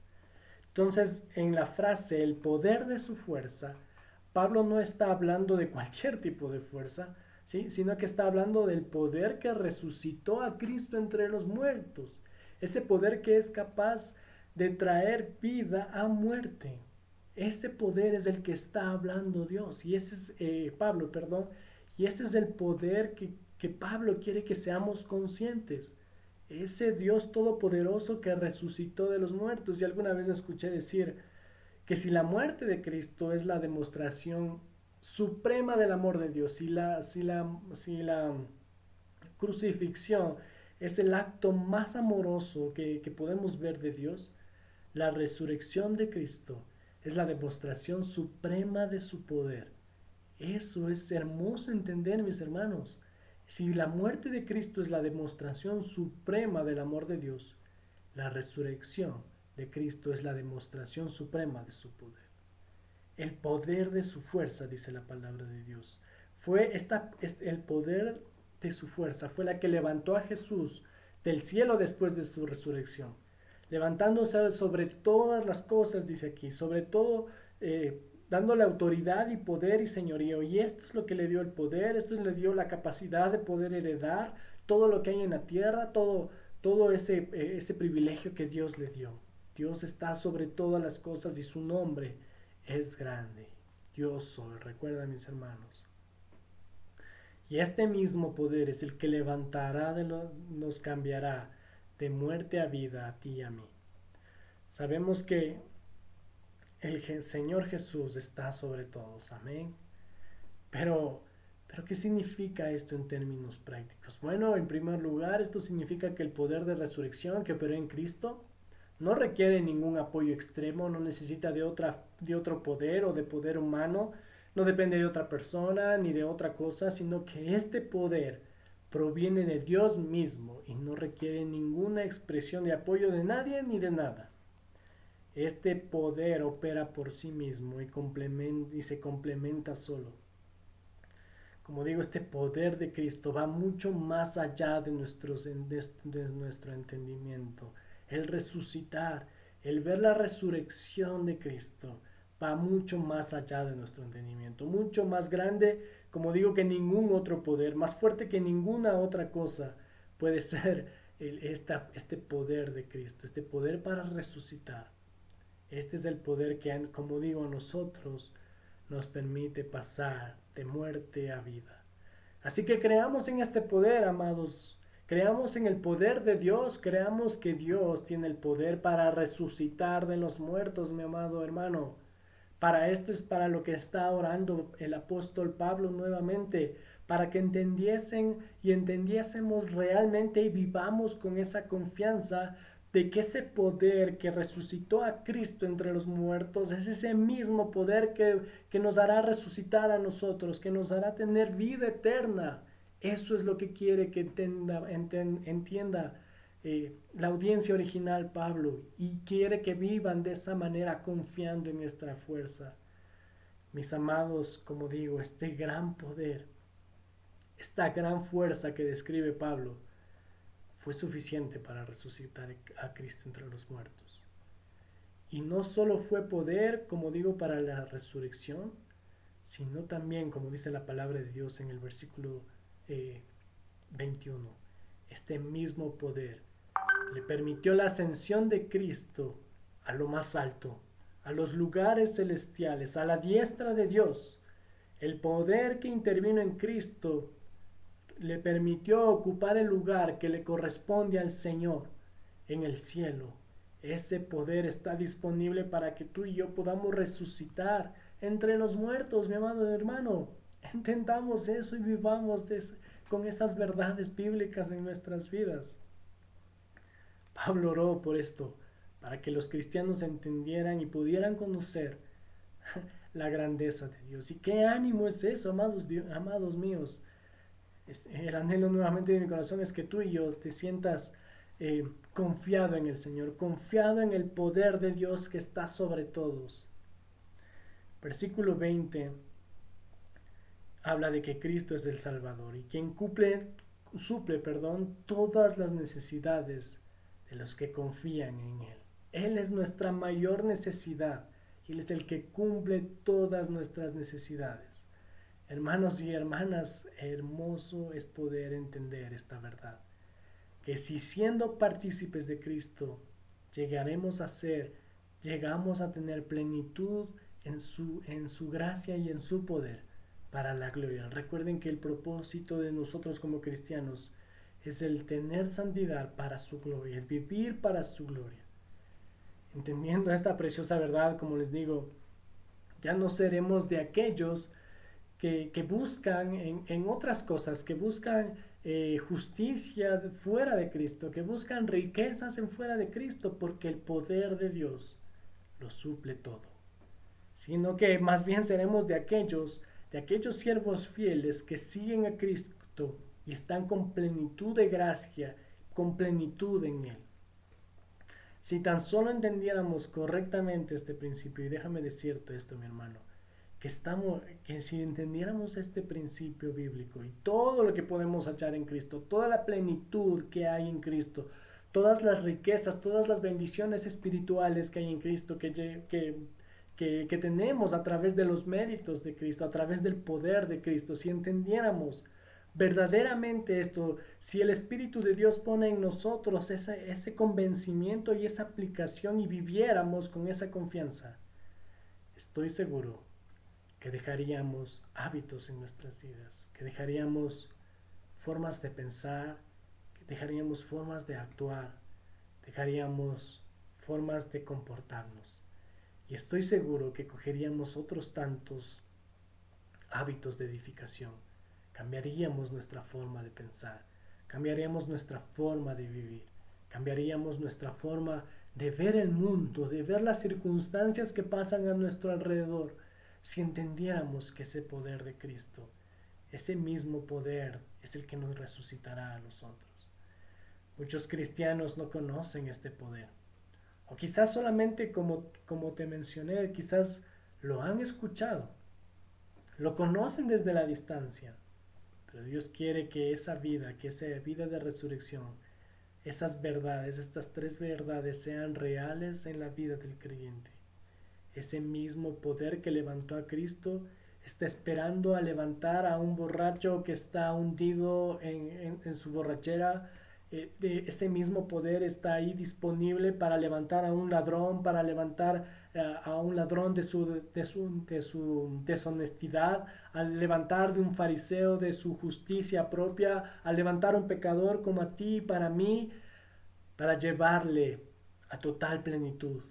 Entonces, en la frase el poder de su fuerza, Pablo no está hablando de cualquier tipo de fuerza, ¿sí? Sino que está hablando del poder que resucitó a Cristo entre los muertos. Ese poder que es capaz de traer vida a muerte. Ese poder es el que está hablando Dios. Y ese es Pablo, perdón. Y ese es el poder que Pablo quiere que seamos conscientes. Ese Dios todopoderoso que resucitó de los muertos. Y alguna vez escuché decir que si la muerte de Cristo es la demostración suprema del amor de Dios, si la crucifixión es el acto más amoroso que podemos ver de Dios, la resurrección de Cristo es la demostración suprema de su poder. Eso es hermoso entender, mis hermanos. Si la muerte de Cristo es la demostración suprema del amor de Dios, la resurrección de Cristo es la demostración suprema de su poder. El poder de su fuerza, dice la palabra de Dios. El poder de su fuerza fue la que levantó a Jesús del cielo después de su resurrección. Levantándose sobre todas las cosas, dice aquí, sobre todo dándole autoridad y poder y señorío. Y esto es lo que le dio el poder, esto le dio la capacidad de poder heredar todo lo que hay en la tierra, todo ese privilegio que Dios le dio. Dios está sobre todas las cosas y su nombre es grande. Yo soy, recuerda, mis hermanos. Y este mismo poder es el que levantará nos cambiará de muerte a vida a ti y a mí. Sabemos que el Señor Jesús está sobre todos, amén. Pero ¿qué significa esto en términos prácticos? Bueno, en primer lugar, esto significa que el poder de resurrección que operó en Cristo no requiere ningún apoyo extremo, no necesita de otro poder o de poder humano, no depende de otra persona ni de otra cosa, sino que este poder proviene de Dios mismo y no requiere ninguna expresión de apoyo de nadie ni de nada. Este poder opera por sí mismo y se complementa solo. Como digo, este poder de Cristo va mucho más allá de nuestro entendimiento. El resucitar, el ver la resurrección de Cristo, va mucho más allá de nuestro entendimiento. Mucho más grande, como digo, que ningún otro poder, más fuerte que ninguna otra cosa puede ser este poder de Cristo, este poder para resucitar. Este es el poder que, como digo, a nosotros nos permite pasar de muerte a vida. Así que creamos en este poder, amados. Creamos en el poder de Dios. Creamos que Dios tiene el poder para resucitar de los muertos, mi amado hermano. Para esto es para lo que está orando el apóstol Pablo nuevamente, para que entendiesen y entendiésemos realmente y vivamos con esa confianza de que ese poder que resucitó a Cristo entre los muertos es ese mismo poder que nos hará resucitar a nosotros, que nos hará tener vida eterna. Eso es lo que quiere que entienda la audiencia original Pablo, y quiere que vivan de esa manera confiando en nuestra fuerza. Mis amados, como digo, este gran poder, esta gran fuerza que describe Pablo, fue suficiente para resucitar a Cristo entre los muertos. Y no solo fue poder, como digo, para la resurrección, sino también, como dice la palabra de Dios en el versículo 21, este mismo poder le permitió la ascensión de Cristo a lo más alto, a los lugares celestiales, a la diestra de Dios. El poder que intervino en Cristo le permitió ocupar el lugar que le corresponde al Señor en el cielo. Ese poder está disponible para que tú y yo podamos resucitar entre los muertos, mi amado hermano. Entendamos eso y vivamos con esas verdades bíblicas en nuestras vidas. Pablo oró por esto, para que los cristianos entendieran y pudieran conocer la grandeza de Dios. ¿Y qué ánimo es eso, amados míos? El anhelo nuevamente de mi corazón es que tú y yo te sientas confiado en el Señor, confiado en el poder de Dios que está sobre todos. Versículo 20 habla de que Cristo es el Salvador y quien suple, todas las necesidades de los que confían en Él. Él es nuestra mayor necesidad y Él es el que cumple todas nuestras necesidades. Hermanos y hermanas, hermoso es poder entender esta verdad, que si siendo partícipes de Cristo llegamos a tener plenitud en su gracia y en su poder para la gloria. Recuerden que el propósito de nosotros como cristianos es el tener santidad para su gloria, el vivir para su gloria. Entendiendo esta preciosa verdad, como les digo, ya no seremos de aquellos que buscan en otras cosas, que buscan justicia fuera de Cristo, que buscan riquezas en fuera de Cristo, porque el poder de Dios lo suple todo. Sino que más bien seremos de aquellos siervos fieles que siguen a Cristo y están con plenitud de gracia, con plenitud en Él. Si tan solo entendiéramos correctamente este principio, y déjame decirte esto, mi hermano, que si entendiéramos este principio bíblico y todo lo que podemos hallar en Cristo, toda la plenitud que hay en Cristo, todas las riquezas, todas las bendiciones espirituales que hay en Cristo, que tenemos a través de los méritos de Cristo, a través del poder de Cristo, si entendiéramos verdaderamente esto, si el Espíritu de Dios pone en nosotros ese convencimiento y esa aplicación y viviéramos con esa confianza, estoy seguro que dejaríamos hábitos en nuestras vidas, que dejaríamos formas de pensar, que dejaríamos formas de actuar, dejaríamos formas de comportarnos. Y estoy seguro que cogeríamos otros tantos hábitos de edificación. Cambiaríamos nuestra forma de pensar, cambiaríamos nuestra forma de vivir, cambiaríamos nuestra forma de ver el mundo, de ver las circunstancias que pasan a nuestro alrededor, si entendiéramos que ese poder de Cristo, ese mismo poder es el que nos resucitará a nosotros. Muchos cristianos no conocen este poder. O quizás solamente como te mencioné, quizás lo han escuchado, lo conocen desde la distancia, pero Dios quiere que esa vida de resurrección, esas verdades, estas tres verdades sean reales en la vida del creyente. Ese mismo poder que levantó a Cristo está esperando a levantar a un borracho que está hundido en su borrachera. Ese mismo poder está ahí disponible para levantar a un ladrón, para levantar a un ladrón de su deshonestidad, al levantar de un fariseo de su justicia propia, al levantar a un pecador como a ti y para mí, para llevarle a total plenitud,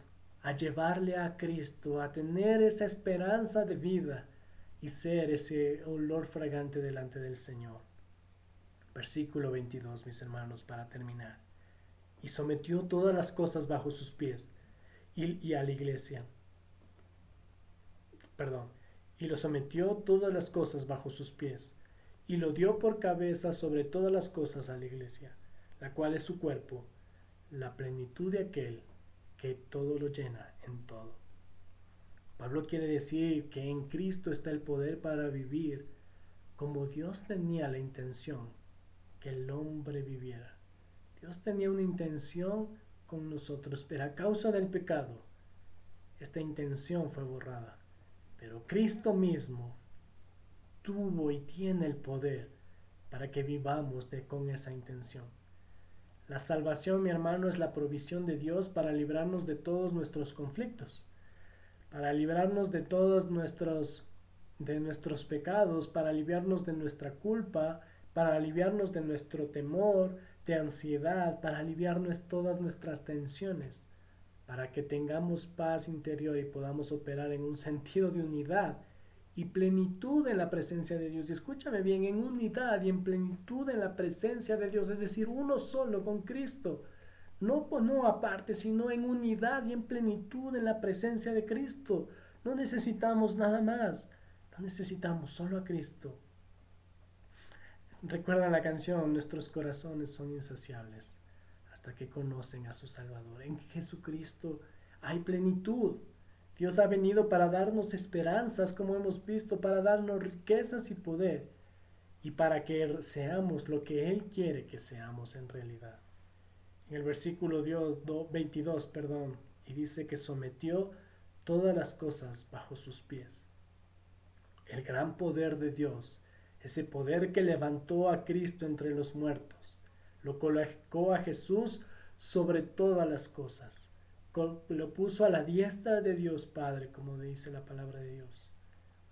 a llevarle a Cristo, a tener esa esperanza de vida y ser ese olor fragante delante del Señor. Versículo 22, mis hermanos, para terminar. Y sometió todas las cosas bajo sus pies y a la iglesia. Perdón. Y lo sometió todas las cosas bajo sus pies y lo dio por cabeza sobre todas las cosas a la iglesia, la cual es su cuerpo, la plenitud de aquel que todo lo llena en todo. Pablo quiere decir que en Cristo está el poder para vivir como Dios tenía la intención que el hombre viviera. Dios tenía una intención con nosotros, pero a causa del pecado, esta intención fue borrada. Pero Cristo mismo tuvo y tiene el poder para que vivamos con esa intención. La salvación, mi hermano, es la provisión de Dios para librarnos de todos nuestros conflictos, para librarnos de todos nuestros pecados, para aliviarnos de nuestra culpa, para aliviarnos de nuestro temor, de ansiedad, para aliviarnos todas nuestras tensiones, para que tengamos paz interior y podamos operar en un sentido de unidad y plenitud en la presencia de Dios. Y escúchame bien, en unidad y en plenitud en la presencia de Dios, es decir, uno solo con Cristo. No aparte, sino en unidad y en plenitud en la presencia de Cristo. No necesitamos nada más, no necesitamos solo a Cristo. Recuerda la canción, nuestros corazones son insaciables hasta que conocen a su Salvador. En Jesucristo hay plenitud. Dios ha venido para darnos esperanzas, como hemos visto, para darnos riquezas y poder, y para que seamos lo que Él quiere que seamos en realidad. En el versículo 22, y dice que sometió todas las cosas bajo sus pies. El gran poder de Dios, ese poder que levantó a Cristo entre los muertos, lo colocó a Jesús sobre todas las cosas. Lo puso a la diestra de Dios Padre, como dice la palabra de Dios.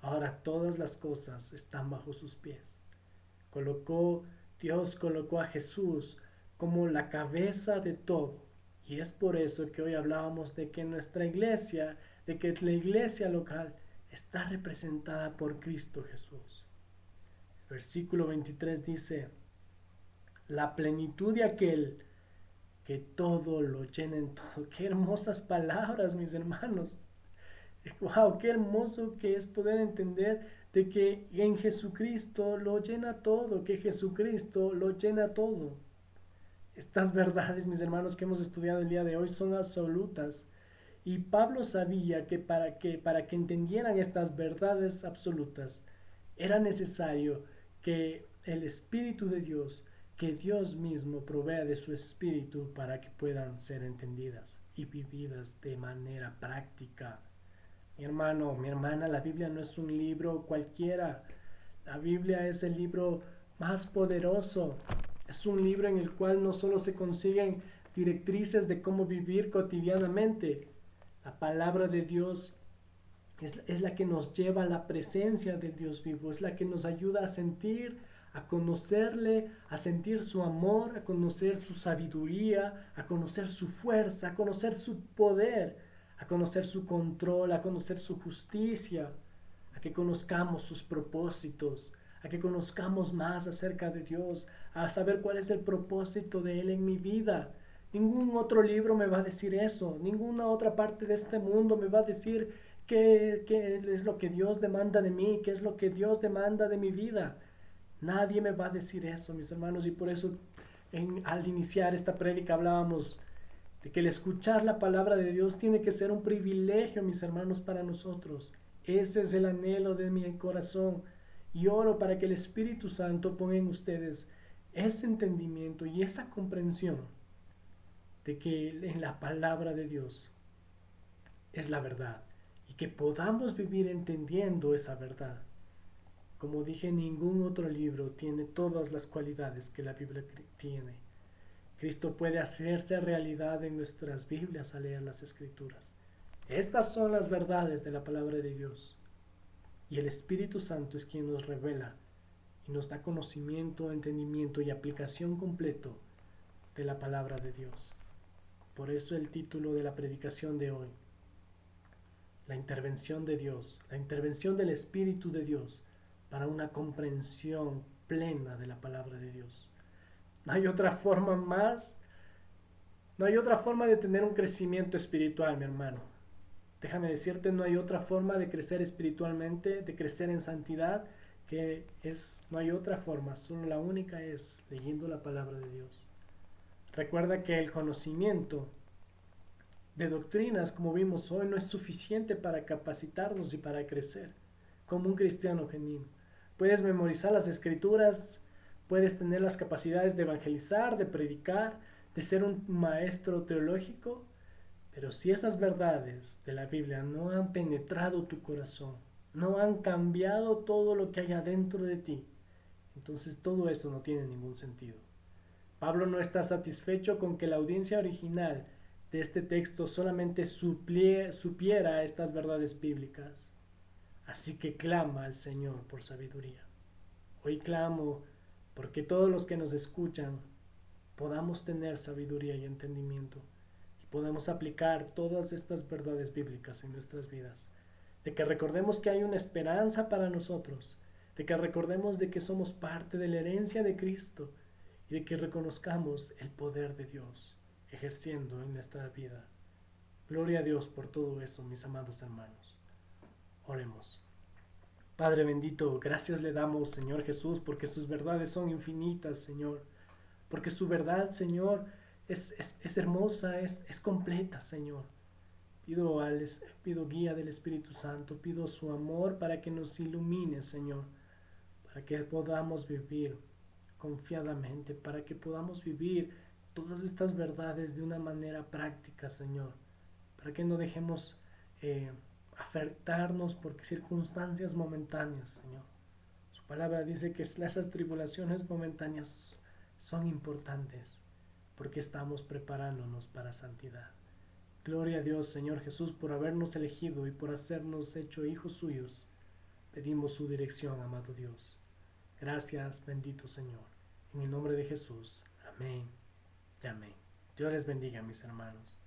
Ahora todas las cosas están bajo sus pies. Dios colocó a Jesús como la cabeza de todo. Y es por eso que hoy hablábamos de que nuestra iglesia, de que la iglesia local está representada por Cristo Jesús. El versículo 23 dice, la plenitud de aquel que todo lo llena en todo. Qué hermosas palabras, mis hermanos. Wow, qué hermoso que es poder entender de que en Jesucristo lo llena todo, que Jesucristo lo llena todo. Estas verdades, mis hermanos, que hemos estudiado el día de hoy son absolutas. Y Pablo sabía que para que entendieran estas verdades absolutas, era necesario que el Espíritu de Dios, que Dios mismo provea de su Espíritu para que puedan ser entendidas y vividas de manera práctica. Mi hermano, mi hermana, la Biblia no es un libro cualquiera. La Biblia es el libro más poderoso. Es un libro en el cual no solo se consiguen directrices de cómo vivir cotidianamente. La palabra de Dios es la que nos lleva a la presencia del Dios vivo. Es la que nos ayuda a sentir, a conocerle, a sentir su amor, a conocer su sabiduría, a conocer su fuerza, a conocer su poder, a conocer su control, a conocer su justicia, a que conozcamos sus propósitos, a que conozcamos más acerca de Dios, a saber cuál es el propósito de Él en mi vida. Ningún otro libro me va a decir eso, ninguna otra parte de este mundo me va a decir qué es lo que Dios demanda de mí, qué es lo que Dios demanda de mi vida. Nadie me va a decir eso, mis hermanos, y por eso al iniciar esta prédica hablábamos de que el escuchar la palabra de Dios tiene que ser un privilegio, mis hermanos, para nosotros. Ese es el anhelo de mi corazón. Y oro para que el Espíritu Santo ponga en ustedes ese entendimiento y esa comprensión de que en la palabra de Dios es la verdad y que podamos vivir entendiendo esa verdad. Como dije, ningún otro libro tiene todas las cualidades que la Biblia tiene. Cristo puede hacerse realidad en nuestras Biblias al leer las Escrituras. Estas son las verdades de la palabra de Dios. Y el Espíritu Santo es quien nos revela y nos da conocimiento, entendimiento y aplicación completo de la palabra de Dios. Por eso el título de la predicación de hoy, la intervención de Dios, la intervención del Espíritu de Dios para una comprensión plena de la palabra de Dios. No hay otra forma no hay otra forma de tener un crecimiento espiritual, mi hermano. Déjame decirte, no hay otra forma de crecer espiritualmente, de crecer en santidad, no hay otra forma, solo la única es leyendo la palabra de Dios. Recuerda que el conocimiento de doctrinas, como vimos hoy, no es suficiente para capacitarnos y para crecer como un cristiano genuino. Puedes memorizar las escrituras, puedes tener las capacidades de evangelizar, de predicar, de ser un maestro teológico, pero si esas verdades de la Biblia no han penetrado tu corazón, no han cambiado todo lo que hay adentro de ti, entonces todo eso no tiene ningún sentido. Pablo no está satisfecho con que la audiencia original de este texto solamente supiera estas verdades bíblicas, así que clama al Señor por sabiduría. Hoy clamo porque todos los que nos escuchan podamos tener sabiduría y entendimiento y podamos aplicar todas estas verdades bíblicas en nuestras vidas, de que recordemos que hay una esperanza para nosotros, de que recordemos de que somos parte de la herencia de Cristo y de que reconozcamos el poder de Dios ejerciendo en nuestra vida. Gloria a Dios por todo eso, mis amados hermanos. Oremos. Padre bendito, gracias le damos, Señor Jesús, porque sus verdades son infinitas, Señor. Porque su verdad, Señor, es hermosa, es completa, Señor. Pido guía del Espíritu Santo, pido su amor para que nos ilumine, Señor, para que podamos vivir confiadamente, para que podamos vivir todas estas verdades de una manera práctica, Señor, para que no dejemos afectarnos por circunstancias momentáneas, Señor. Su palabra dice que esas tribulaciones momentáneas son importantes porque estamos preparándonos para santidad. Gloria a Dios, Señor Jesús, por habernos elegido y por hacernos hecho hijos suyos. Pedimos su dirección, amado Dios. Gracias, bendito Señor. En el nombre de Jesús. Amén y amén. Dios les bendiga, mis hermanos.